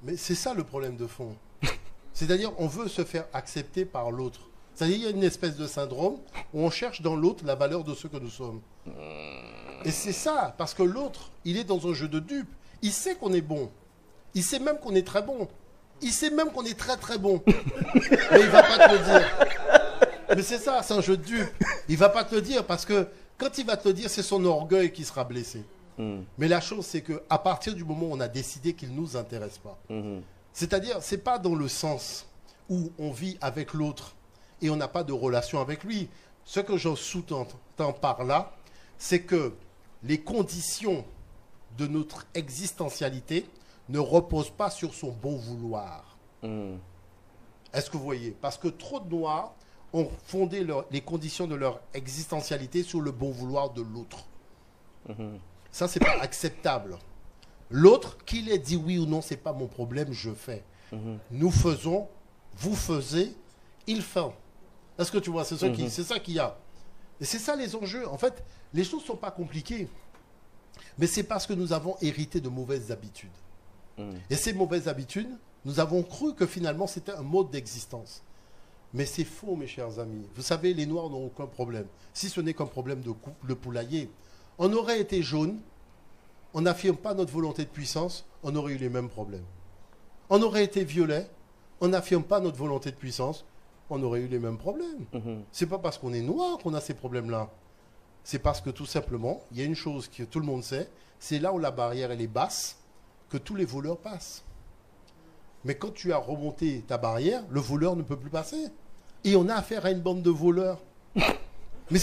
Mais c'est ça le problème de fond. C'est-à-dire, on veut se faire accepter par l'autre. C'est-à-dire, il y a une espèce de syndrome où on cherche dans l'autre la valeur de ce que nous sommes. Et c'est ça, parce que l'autre, il est dans un jeu de dupe. Il sait qu'on est bon. Il sait même qu'on est très bon. Il sait même qu'on est très très bon. Mais il ne va pas te le dire. Mais c'est ça, c'est un jeu de dupe. Il ne va pas te le dire parce que quand il va te le dire, c'est son orgueil qui sera blessé. Mais la chose, c'est qu'à partir du moment où on a décidé qu'il ne nous intéresse pas, c'est-à-dire, ce n'est pas dans le sens où on vit avec l'autre et on n'a pas de relation avec lui. Ce que je sous-entends par là, c'est que les conditions de notre existentialité ne reposent pas sur son bon vouloir. Est-ce que vous voyez? Parce que trop de Noirs ont fondé les conditions de leur existentialité sur le bon vouloir de l'autre. Ça, c'est pas acceptable. L'autre, qu'il ait dit oui ou non, c'est pas mon problème, je fais. Nous faisons, vous faisiez, il fait. Est-ce que tu vois? C'est ça qu'il y a. Et c'est ça les enjeux. En fait, les choses ne sont pas compliquées. Mais c'est parce que nous avons hérité de mauvaises habitudes. Et ces mauvaises habitudes, nous avons cru que finalement c'était un mode d'existence. Mais c'est faux, mes chers amis. Vous savez, les Noirs n'ont aucun problème. Si ce n'est qu'un problème de poulailler. On aurait été jaune, on n'affirme pas notre volonté de puissance, on aurait eu les mêmes problèmes. On aurait été violet, on n'affirme pas notre volonté de puissance, on aurait eu les mêmes problèmes. C'est pas parce qu'on est noir qu'on a ces problèmes-là. C'est parce que tout simplement, il y a une chose que tout le monde sait, c'est là où la barrière elle est basse, que tous les voleurs passent. Mais quand tu as remonté ta barrière, le voleur ne peut plus passer. Et on a affaire à une bande de voleurs.